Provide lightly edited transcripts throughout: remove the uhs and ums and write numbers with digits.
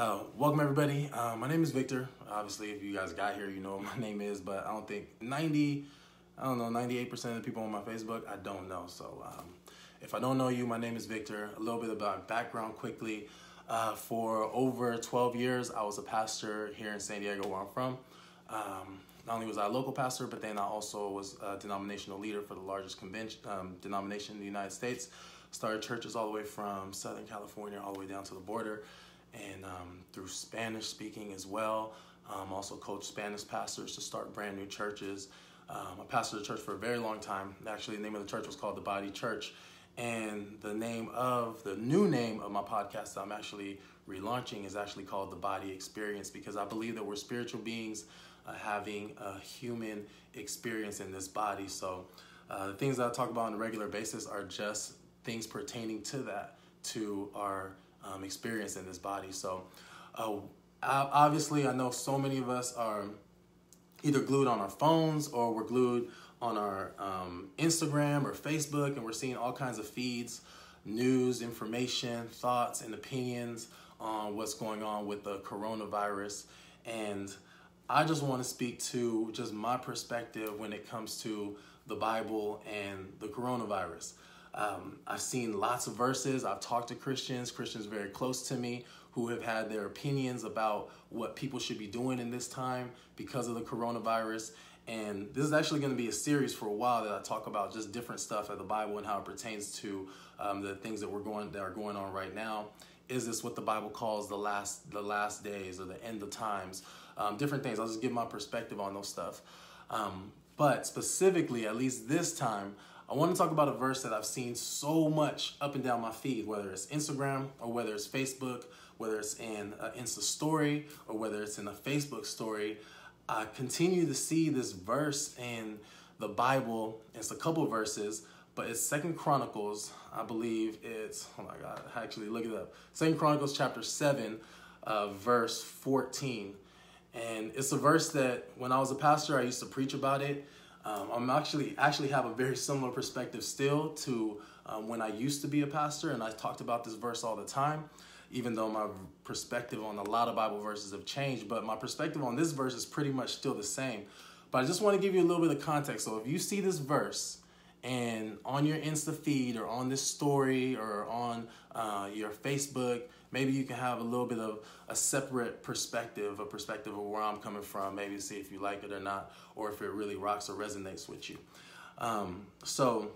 Welcome everybody. My name is Victor. Obviously, if you guys got here, you know what my name is, but I don't think 98% of the people on my Facebook, I don't know. So if I don't know you, my name is Victor. A little bit about background quickly. For over 12 years, I was a pastor here in San Diego, where I'm from. Not only was I a local pastor, but then I also was a denominational leader for the largest denomination in the United States. Started churches all the way from Southern California all the way down to the border, and through Spanish speaking as well. Also coached Spanish pastors to start brand new churches. I pastored a church for a very long time. Actually, the name of the church was called The Body Church. And the new name of my podcast that I'm actually relaunching is actually called The Body Experience, because I believe that we're spiritual beings having a human experience in this body. So the things that I talk about on a regular basis are just things pertaining to that, to our experience in this body. So obviously, I know so many of us are either glued on our phones or we're glued on our Instagram or Facebook, and we're seeing all kinds of feeds, news, information, thoughts, and opinions on what's going on with the coronavirus. And I just want to speak to just my perspective when it comes to the Bible and the coronavirus. I've seen lots of verses. I've talked to Christians very close to me, who have had their opinions about what people should be doing in this time because of the coronavirus. And this is actually going to be a series for a while that I talk about just different stuff of the Bible and how it pertains to the things that are going on right now. Is this what the Bible calls the last days or the end of times? Different things. I'll just give my perspective on those stuff. But specifically, at least this time, I want to talk about a verse that I've seen so much up and down my feed, whether it's Instagram or whether it's Facebook, whether it's in an Insta story or whether it's in a Facebook story. I continue to see this verse in the Bible. It's a couple verses, but it's 2 Chronicles. I believe it's, oh my God, actually look it up. 2 Chronicles chapter 7, verse 14. And it's a verse that when I was a pastor, I used to preach about it. I'm actually have a very similar perspective still to when I used to be a pastor, and I talked about this verse all the time, even though my perspective on a lot of Bible verses have changed. But my perspective on this verse is pretty much still the same. But I just want to give you a little bit of context. So if you see this verse and on your Insta feed or on this story or on your Facebook, maybe you can have a little bit of a separate perspective, a perspective of where I'm coming from, maybe see if you like it or not, or if it really rocks or resonates with you. So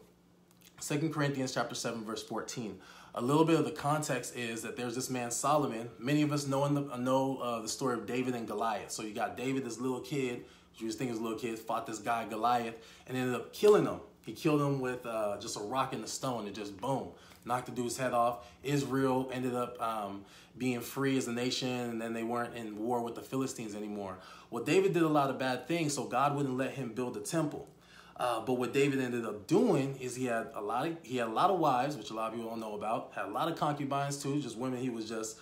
2 Corinthians chapter 7, verse 14. A little bit of the context is that there's this man Solomon. Many of us know the story of David and Goliath. So you got David, this little kid, you just think his little kid, fought this guy Goliath and ended up killing him. He killed him with just a rock and a stone, and just boom, knocked the dude's head off. Israel ended up being free as a nation, and then they weren't in war with the Philistines anymore. Well, David did a lot of bad things, so God wouldn't let him build a temple. But what David ended up doing is he had a lot of wives, which a lot of people don't know about. Had a lot of concubines too, just women he was just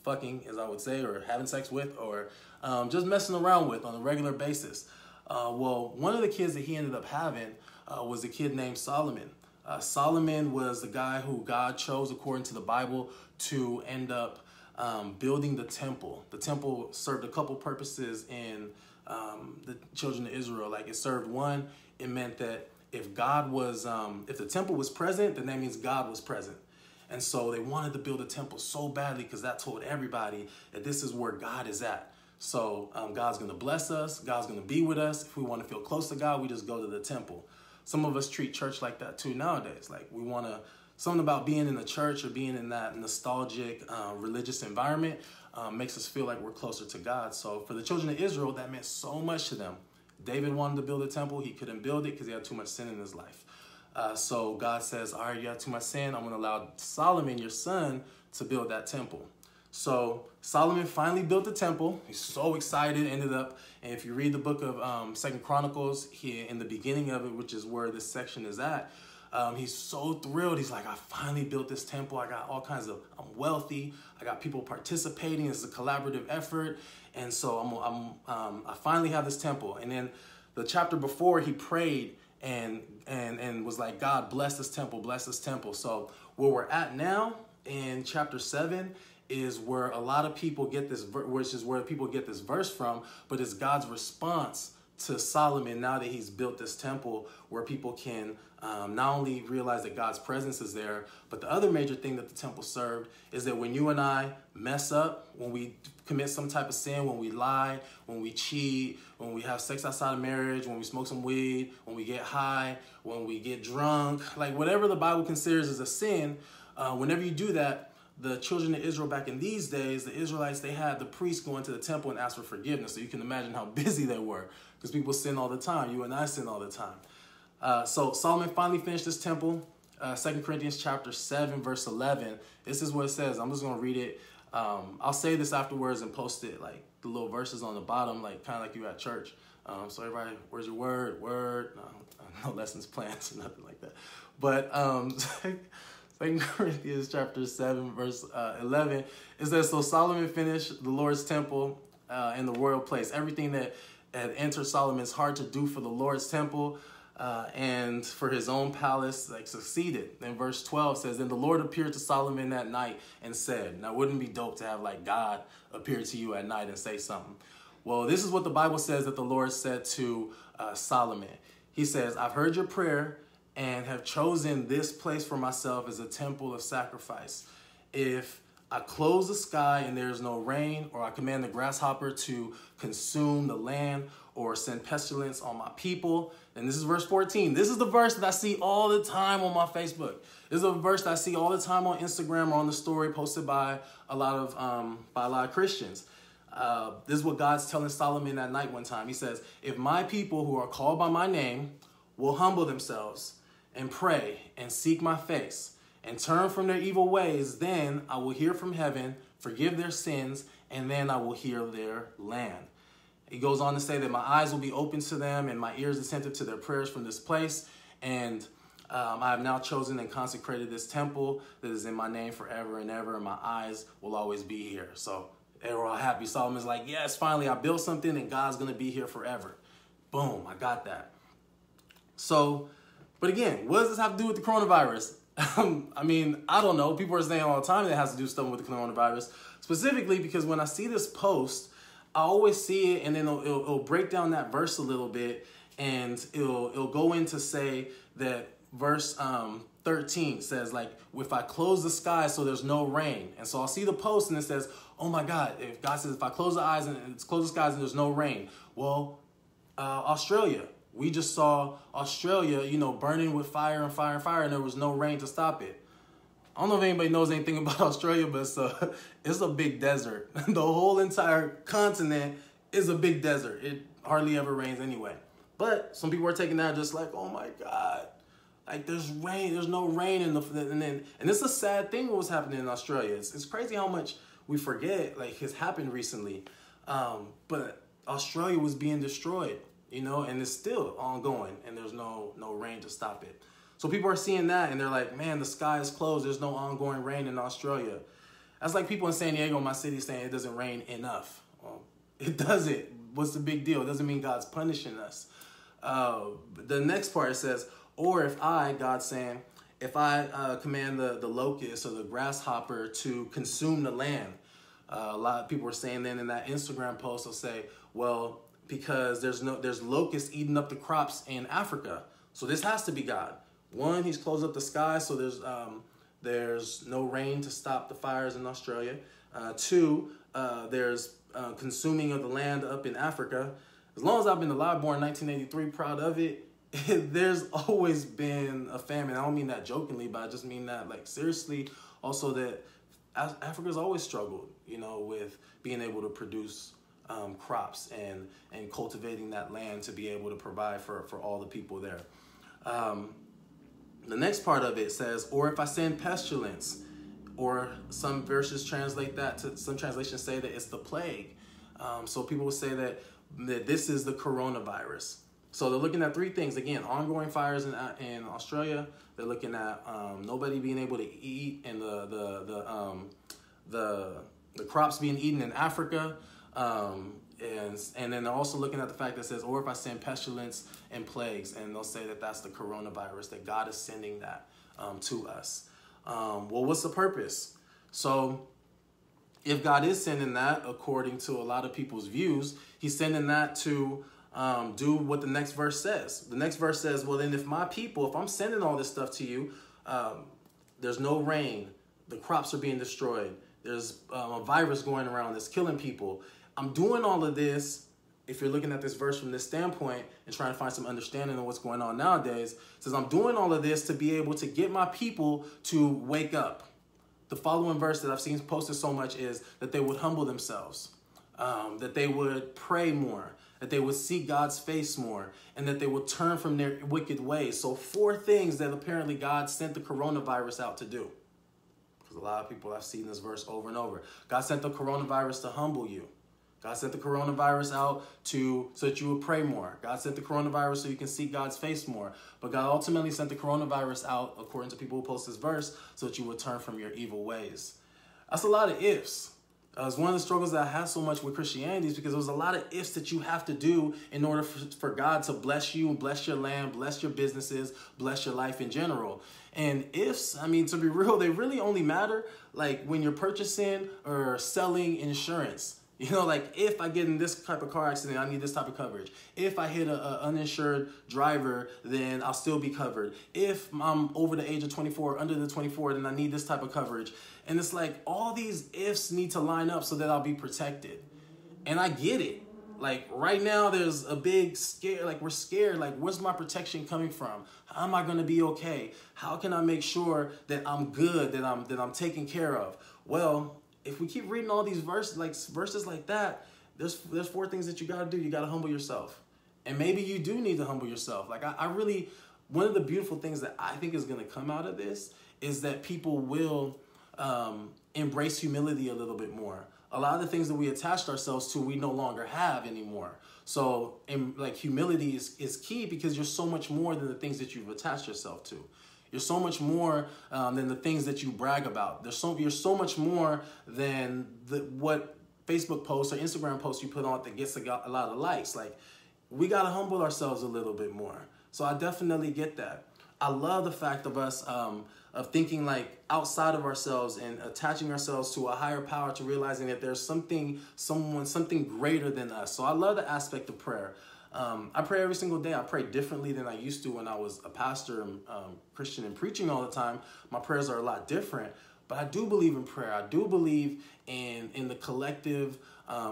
fucking, as I would say, or having sex with, or just messing around with on a regular basis. Well, one of the kids that he ended up having was a kid named Solomon. Solomon was the guy who God chose, according to the Bible, to end up building the temple. The temple served a couple purposes in the children of Israel. Like, it served one, it meant that if the temple was present, then that means God was present. And so they wanted to build a temple so badly because that told everybody that this is where God is at. So God's going to bless us. God's going to be with us. If we want to feel close to God, we just go to the temple. Some of us treat church like that too nowadays. Like, we want to, something about being in the church or being in that nostalgic religious environment makes us feel like we're closer to God. So for the children of Israel, that meant so much to them. David wanted to build a temple. He couldn't build it because he had too much sin in his life. So God says, all right, you have too much sin. I'm going to allow Solomon, your son, to build that temple. So Solomon finally built the temple. He's so excited, ended up, and if you read the book of 2 Chronicles, here in the beginning of it, which is where this section is at, he's so thrilled. He's like, I finally built this temple. I got all kinds of, I'm wealthy. I got people participating. It's a collaborative effort. And so I finally have this temple. And then the chapter before, he prayed and was like, God, bless this temple, bless this temple. So where we're at now in chapter 7 is where a lot of people get this, which is where people get this verse from, but it's God's response to Solomon now that he's built this temple where people can not only realize that God's presence is there, but the other major thing that the temple served is that when you and I mess up, when we commit some type of sin, when we lie, when we cheat, when we have sex outside of marriage, when we smoke some weed, when we get high, when we get drunk, like whatever the Bible considers as a sin, whenever you do that, the children of Israel back in these days, the Israelites, they had the priests go into the temple and ask for forgiveness. So you can imagine how busy they were because people sin all the time. You and I sin all the time. So Solomon finally finished this temple. 2 Corinthians chapter 7, verse 11. This is what it says. I'm just going to read it. I'll say this afterwards and post it, like the little verses on the bottom, like kind of like you at church. So everybody, where's your word? Word. No lessons planned, nothing like that. But 2 Corinthians chapter 7, verse 11, it says, so Solomon finished the Lord's temple in the royal place. Everything that had entered Solomon's heart to do for the Lord's temple and for his own palace, like, succeeded. Then verse 12 says, then the Lord appeared to Solomon that night and said, now wouldn't it be dope to have like God appear to you at night and say something? Well, this is what the Bible says that the Lord said to Solomon. He says, I've heard your prayer and have chosen this place for myself as a temple of sacrifice. If I close the sky and there is no rain, or I command the grasshopper to consume the land, or send pestilence on my people, and this is verse 14. This is the verse that I see all the time on my Facebook. This is a verse that I see all the time on Instagram or on the story posted by a lot of Christians. This is what God's telling Solomon that night one time. He says, if my people who are called by my name will humble themselves and pray and seek my face and turn from their evil ways, then I will hear from heaven, forgive their sins, and then I will heal their land. He goes on to say that my eyes will be open to them and my ears attentive to their prayers from this place. And I have now chosen and consecrated this temple that is in my name forever and ever, and my eyes will always be here. So they were all happy. Solomon's like, yes, finally I built something and God's going to be here forever. Boom, I got that. So, but again, what does this have to do with the coronavirus? I mean, I don't know. People are saying all the time that it has to do something with the coronavirus. Specifically because when I see this post, I always see it and then it'll break down that verse a little bit, and it'll go in to say that verse 13 says, like, if I close the sky so there's no rain. And so I'll see the post and it says, oh my God, if God says if I close the eyes and it's close the skies and there's no rain. Well, Australia. We just saw Australia, burning with fire and fire and fire, and there was no rain to stop it. I don't know if anybody knows anything about Australia, but it's a big desert. The whole entire continent is a big desert. It hardly ever rains anyway. But some people are taking that just like, oh my God, like there's rain, there's no rain and it's a sad thing what was happening in Australia. It's crazy how much we forget like has happened recently. But Australia was being destroyed. And it's still ongoing, and there's no rain to stop it. So people are seeing that, and they're like, man, the sky is closed. There's no ongoing rain in Australia. That's like people in San Diego, my city, saying it doesn't rain enough. Well, it doesn't. What's the big deal? It doesn't mean God's punishing us. The next part says, or if I, God's saying, if I command the locust or the grasshopper to consume the land. A lot of people are saying then in that Instagram post, they'll say, well, because there's locusts eating up the crops in Africa. So this has to be God. One, he's closed up the sky, so there's no rain to stop the fires in Australia. Two, there's consuming of the land up in Africa. As long as I've been alive, born in 1983, proud of it, there's always been a famine. I don't mean that jokingly, but I just mean that like seriously. Also that Africa's always struggled, with being able to produce crops and cultivating that land to be able to provide for all the people there. The next part of it says, or if I send pestilence, or some verses translate that to, some translations say that it's the plague. So people will say that this is the coronavirus. So they're looking at three things. Again, ongoing fires in Australia. They're looking at nobody being able to eat, and the crops being eaten in Africa. And then they're also looking at the fact that it says, or if I send pestilence and plagues, and they'll say that that's the coronavirus, that God is sending that to us. Well, what's the purpose? So if God is sending that, according to a lot of people's views, he's sending that to do what the next verse says. The next verse says, well, then if my people, if I'm sending all this stuff to you, there's no rain, the crops are being destroyed, there's a virus going around that's killing people. I'm doing all of this, if you're looking at this verse from this standpoint and trying to find some understanding of what's going on nowadays, it says I'm doing all of this to be able to get my people to wake up. The following verse that I've seen posted so much is that they would humble themselves, that they would pray more, that they would seek God's face more, and that they would turn from their wicked ways. So 4 things that apparently God sent the coronavirus out to do. Because a lot of people have seen this verse over and over. God sent the coronavirus to humble you. God sent the coronavirus out so that you would pray more. God sent the coronavirus so you can seek God's face more. But God ultimately sent the coronavirus out, according to people who post this verse, so that you would turn from your evil ways. That's a lot of ifs. It's one of the struggles that I have so much with Christianity is because there's a lot of ifs that you have to do in order for God to bless you, bless your land, bless your businesses, bless your life in general. And ifs, I mean, to be real, they really only matter like when you're purchasing or selling insurance. You know, like if I get in this type of car accident, I need this type of coverage. If I hit an uninsured driver, then I'll still be covered. If I'm over the age of 24, under the 24, then I need this type of coverage. And it's like all these ifs need to line up so that I'll be protected. And I get it. Like right now, there's a big scare. Like we're scared. Like where's my protection coming from? How am I going to be okay? How can I make sure that I'm good, that I'm taken care of? Well, if we keep reading all these verses like that, there's 4 things that you got to do. You got to humble yourself. And maybe you do need to humble yourself. Like I really, one of the beautiful things that I think is going to come out of this is that people will embrace humility a little bit more. A lot of the things that we attached ourselves to, we no longer have anymore. So like humility is key because you're so much more than the things that you've attached yourself to. You're so much more than the things that you brag about. You're so much more than what Facebook posts or Instagram posts you put on that gets a lot of likes. Like, we got to humble ourselves a little bit more. So I definitely get that. I love the fact of us of thinking like outside of ourselves and attaching ourselves to a higher power, to realizing that there's something greater than us. So I love the aspect of prayer. I pray every single day. I pray differently than I used to when I was a pastor and Christian and preaching all the time. My prayers are a lot different, but I do believe in prayer. I do believe in the collective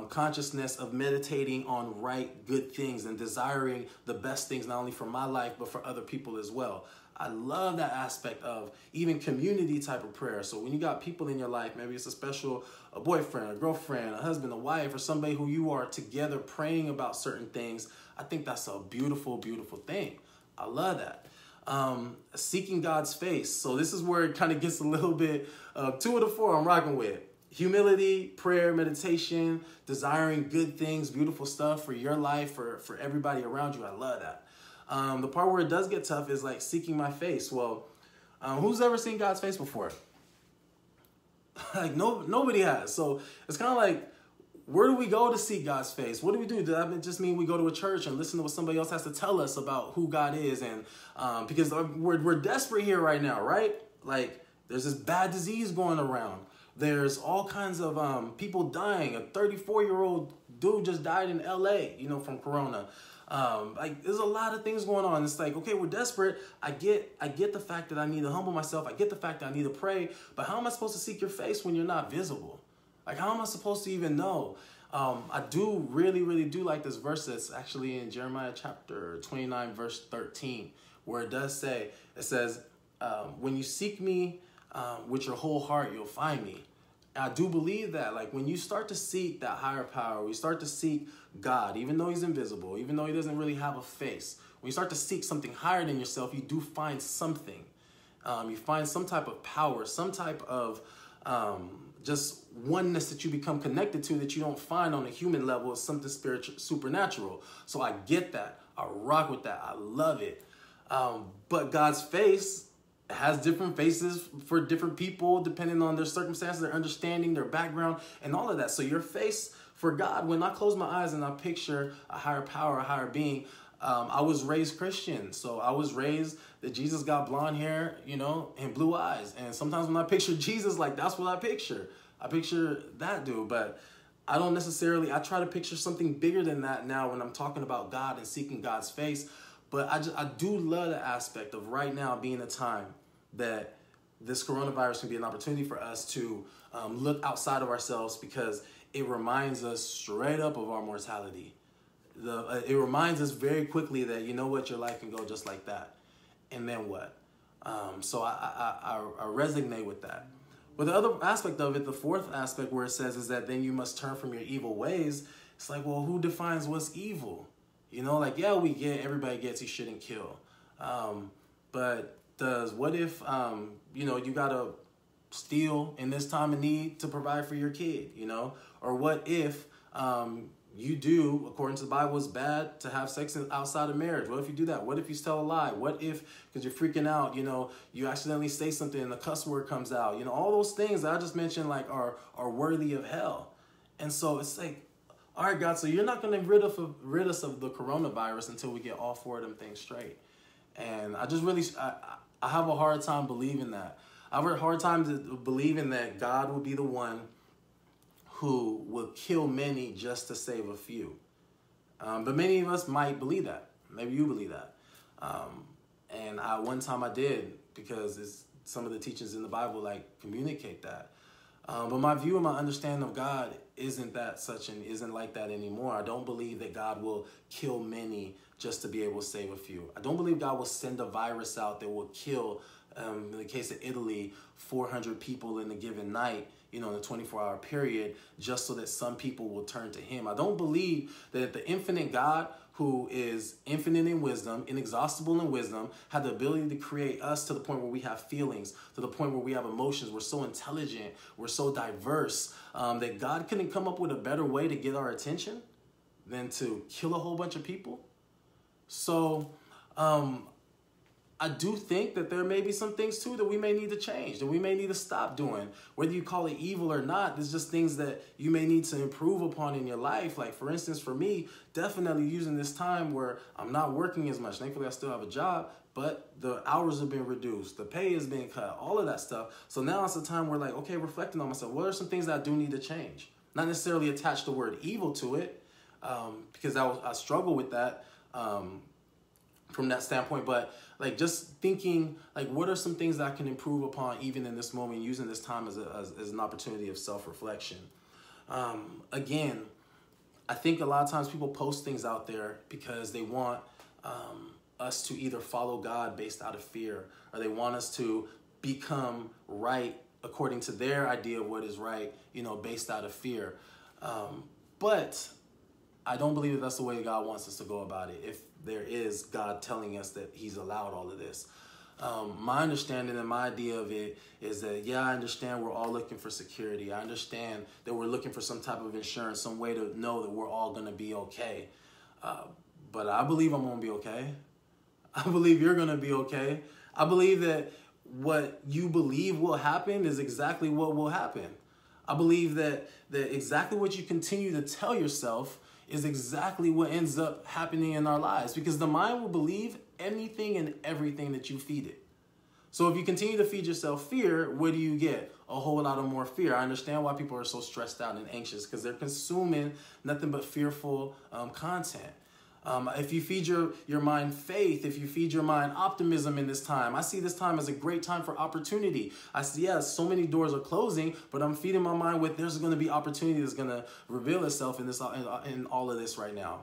consciousness of meditating on right, good things and desiring the best things, not only for my life, but for other people as well. I love that aspect of even community type of prayer. So when you got people in your life, maybe it's a boyfriend, a girlfriend, a husband, a wife, or somebody who you are together praying about certain things, I think that's a beautiful, beautiful thing. I love that. Seeking God's face. So this is where it kind of gets a little bit, 2 of the 4 I'm rocking with. Humility, prayer, meditation, desiring good things, beautiful stuff for your life, for everybody around you. I love that. The part where it does get tough is like seeking my face. Well, who's ever seen God's face before? Like nobody has. So it's kind of like, where do we go to seek God's face? What do we do? Does that just mean we go to a church and listen to what somebody else has to tell us about who God is? And because we're desperate here right now, right? Like there's this bad disease going around. There's all kinds of people dying. A 34-year-old dude just died in LA, from corona. Like there's a lot of things going on. It's like, okay, we're desperate. I get the fact that I need to humble myself. I get the fact that I need to pray, but how am I supposed to seek your face when you're not visible? Like, how am I supposed to even know? I do really, really do like this verse that's actually in Jeremiah chapter 29, verse 13, where it does say, it says, when you seek me with your whole heart, you'll find me. I do believe that, like, when you start to seek that higher power, we start to seek God, even though he's invisible, even though he doesn't really have a face, when you start to seek something higher than yourself, you do find something. You find some type of power, some type of just oneness that you become connected to that you don't find on a human level. It's something spiritual, supernatural. So I get that. I rock with that. I love it. But God's face has different faces for different people, depending on their circumstances, their understanding, their background, and all of that. So your face for God, when I close my eyes and I picture a higher power, a higher being, I was raised Christian. So I was raised that Jesus got blonde hair, and blue eyes. And sometimes when I picture Jesus, like, that's what I picture. I picture that dude, but I don't necessarily, I try to picture something bigger than that now when I'm talking about God and seeking God's face. But I do love the aspect of right now being a time that this coronavirus can be an opportunity for us to look outside of ourselves, because it reminds us straight up of our mortality. It reminds us very quickly that, you know what, your life can go just like that. And then what? So I resonate with that. But the other aspect of it, the fourth aspect where it says is that then you must turn from your evil ways. It's like, well, who defines what's evil? You know, like, yeah, everybody gets you shouldn't kill. But what if, you know, you got to steal in this time of need to provide for your kid, you know? Or what if you do, according to the Bible, it's bad to have sex outside of marriage? What if you do that? What if you tell a lie? What if, because you're freaking out, you know, you accidentally say something and a cuss word comes out? You know, all those things that I just mentioned, like, are worthy of hell. And so it's like, all right, God, so you're not going to rid us of the coronavirus until we get all four of them things straight. And I just really, I have a hard time believing that. I have a hard time believing that God will be the one who will kill many just to save a few. But many of us might believe that. Maybe you believe that. And one time I did, because some of the teachings in the Bible like communicate that. But my view and my understanding of God isn't like that anymore. I don't believe that God will kill many just to be able to save a few. I don't believe God will send a virus out that will kill, in the case of Italy, 400 people in a given night, you know, in a 24-hour period, just so that some people will turn to him. I don't believe that the infinite God, who is infinite in wisdom, inexhaustible in wisdom, had the ability to create us to the point where we have feelings, to the point where we have emotions. We're so intelligent, we're so diverse, that God couldn't come up with a better way to get our attention than to kill a whole bunch of people. So I do think that there may be some things too that we may need to change, that we may need to stop doing. Whether you call it evil or not, there's just things that you may need to improve upon in your life. Like, for instance, for me, definitely using this time where I'm not working as much. Thankfully, I still have a job, but the hours have been reduced. The pay has been cut, all of that stuff. So now it's a time where, like, okay, reflecting on myself, what are some things that I do need to change? Not necessarily attach the word evil to it, because I struggle with that from that standpoint, but like just thinking, like, what are some things that I can improve upon even in this moment, using this time as an opportunity of self-reflection. Again, I think a lot of times people post things out there because they want us to either follow God based out of fear, or they want us to become right according to their idea of what is right, you know, based out of fear. But I don't believe that that's the way God wants us to go about it, if there is God telling us that he's allowed all of this. My understanding and my idea of it is that, yeah, I understand we're all looking for security. I understand that we're looking for some type of insurance, some way to know that we're all going to be okay. But I believe I'm going to be okay. I believe you're going to be okay. I believe that what you believe will happen is exactly what will happen. I believe that exactly what you continue to tell yourself is exactly what ends up happening in our lives, because the mind will believe anything and everything that you feed it. So if you continue to feed yourself fear, what do you get? A whole lot of more fear. I understand why people are so stressed out and anxious, because they're consuming nothing but fearful content. If you feed your mind faith, if you feed your mind optimism in this time, I see this time as a great time for opportunity. I see, yeah, so many doors are closing, but I'm feeding my mind with there's going to be opportunity that's going to reveal itself in all of this right now.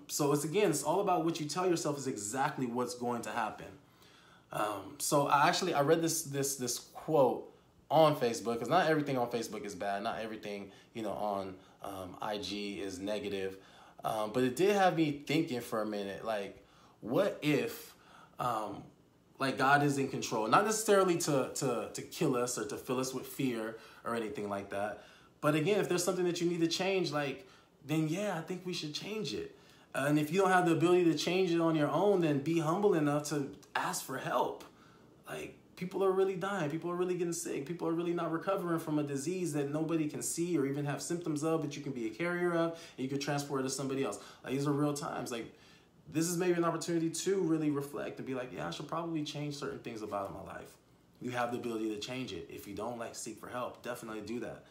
So it's all about what you tell yourself is exactly what's going to happen. So I read this quote on Facebook, because not everything on Facebook is bad. Not everything, on IG is negative. But it did have me thinking for a minute, like, what if, God is in control? Not necessarily to kill us or to fill us with fear or anything like that. But again, if there's something that you need to change, then yeah, I think we should change it. And if you don't have the ability to change it on your own, then be humble enough to ask for help. People are really dying. People are really getting sick. People are really not recovering from a disease that nobody can see or even have symptoms of, but you can be a carrier of, and you can transport it to somebody else. These are real times. This is maybe an opportunity to really reflect and be like, yeah, I should probably change certain things about my life. you have the ability to change it. If you don't, like, seek for help, definitely do that.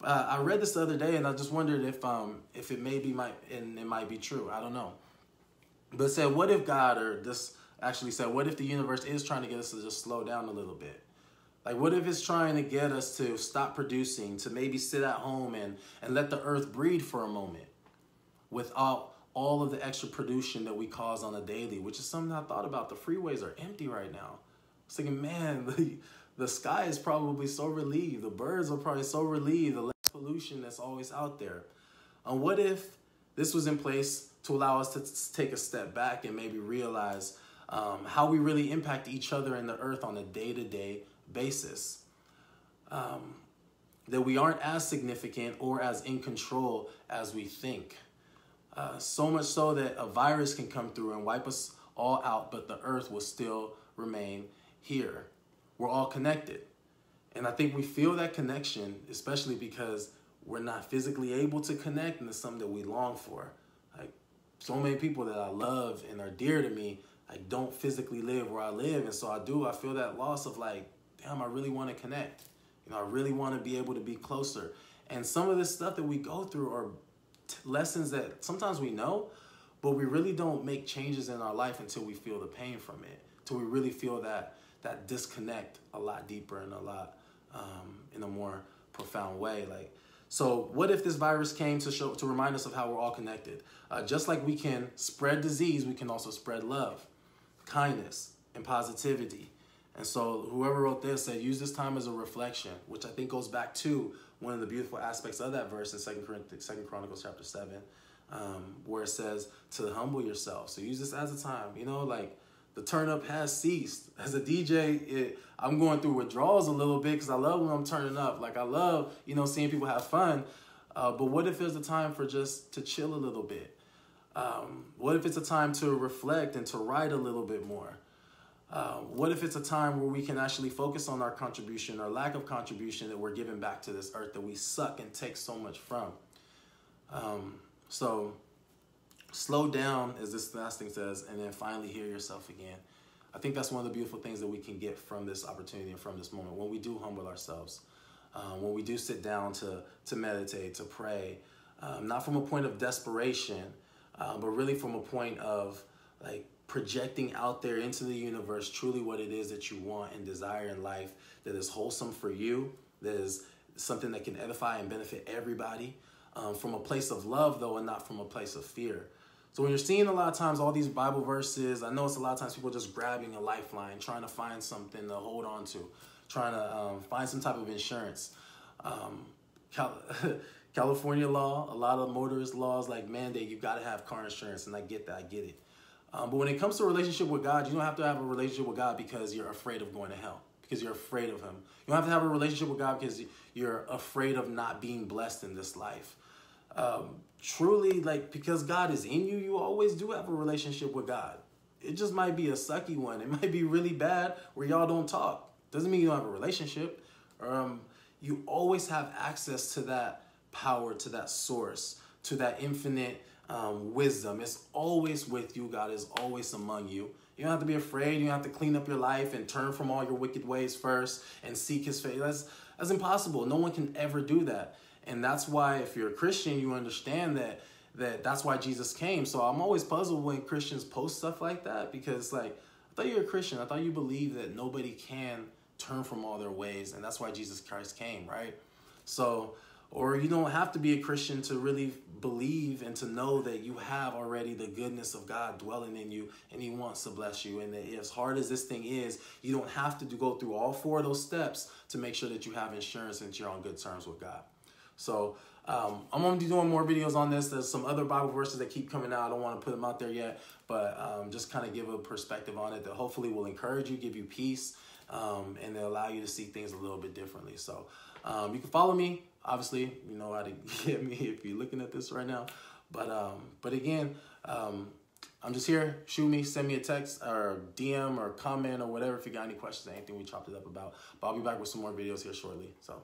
I read this the other day, and I just wondered if it might be true. I don't know. But it said, what if God, or this actually said, what if the universe is trying to get us to just slow down a little bit? Like, what if it's trying to get us to stop producing, to maybe sit at home and let the earth breathe for a moment without all of the extra pollution that we cause on a daily, which is something I thought about. The freeways are empty right now. I was thinking, man, the sky is probably so relieved. The birds are probably so relieved. The less pollution that's always out there. And what if this was in place to allow us to take a step back and maybe realize how we really impact each other and the earth on a day-to-day basis? That we aren't as significant or as in control as we think. So much so that a virus can come through and wipe us all out, but the earth will still remain here. We're all connected. And I think we feel that connection, especially because we're not physically able to connect, and it's something that we long for. Like, so many people that I love and are dear to me, I don't physically live where I live. And so I feel that loss of, like, damn, I really want to connect. You know, I really want to be able to be closer. And some of this stuff that we go through are lessons that sometimes we know, but we really don't make changes in our life until we feel the pain from it, until we really feel that disconnect a lot deeper and a lot in a more profound way. Like, so what if this virus came to remind us of how we're all connected? Just like we can spread disease, we can also spread love, kindness, and positivity. And so whoever wrote this said, use this time as a reflection, which I think goes back to one of the beautiful aspects of that verse in 2 Chronicles chapter 7, where it says to humble yourself. So use this as a time, you know, like, the turn up has ceased. As a DJ, I'm going through withdrawals a little bit because I love when I'm turning up. Like, I love, you know, seeing people have fun. But what if there's a time for just to chill a little bit? What if it's a time to reflect and to write a little bit more? What if it's a time where we can actually focus on our contribution or lack of contribution that we're giving back to this earth that we suck and take so much from? So slow down, as this last thing says, and then finally hear yourself again. I think that's one of the beautiful things that we can get from this opportunity and from this moment. When we do humble ourselves, when we do sit down to meditate, to pray, not from a point of desperation, but really from a point of, like, projecting out there into the universe truly what it is that you want and desire in life, that is wholesome for you, that is something that can edify and benefit everybody, from a place of love, though, and not from a place of fear. So when you're seeing a lot of times all these Bible verses, I know it's a lot of times people just grabbing a lifeline, trying to find something to hold on to, trying to find some type of insurance. California law, a lot of motorist laws like mandate you got to have car insurance, and I get that, I get it. But when it comes to a relationship with God, you don't have to have a relationship with God because you're afraid of going to hell, because you're afraid of him. You don't have to have a relationship with God because you're afraid of not being blessed in this life. Truly, like, because God is in you, you always do have a relationship with God. It just might be a sucky one. It might be really bad where y'all don't talk. Doesn't mean you don't have a relationship. You always have access to that power, to that source, to that infinite wisdom. It's always with you. God is always among you. You don't have to be afraid. You don't have to clean up your life and turn from all your wicked ways first and seek his face. That's impossible. No one can ever do that. And that's why, if you're a Christian, you understand that's why Jesus came. So I'm always puzzled when Christians post stuff like that, because, like, I thought you were a Christian. I thought you believed that nobody can turn from all their ways, and that's why Jesus Christ came, right? So, or you don't have to be a Christian to really believe and to know that you have already the goodness of God dwelling in you, and he wants to bless you. And that as hard as this thing is, you don't have to go through all 4 of those steps to make sure that you have insurance and that you're on good terms with God. So I'm going to be doing more videos on this. There's some other Bible verses that keep coming out. I don't want to put them out there yet, but just kind of give a perspective on it that hopefully will encourage you, give you peace, and allow you to see things a little bit differently. So you can follow me. Obviously, you know how to get me if you're looking at this right now. But again, I'm just here. Shoot me, send me a text or DM or comment or whatever if you got any questions or anything we chopped it up about. But I'll be back with some more videos here shortly. So.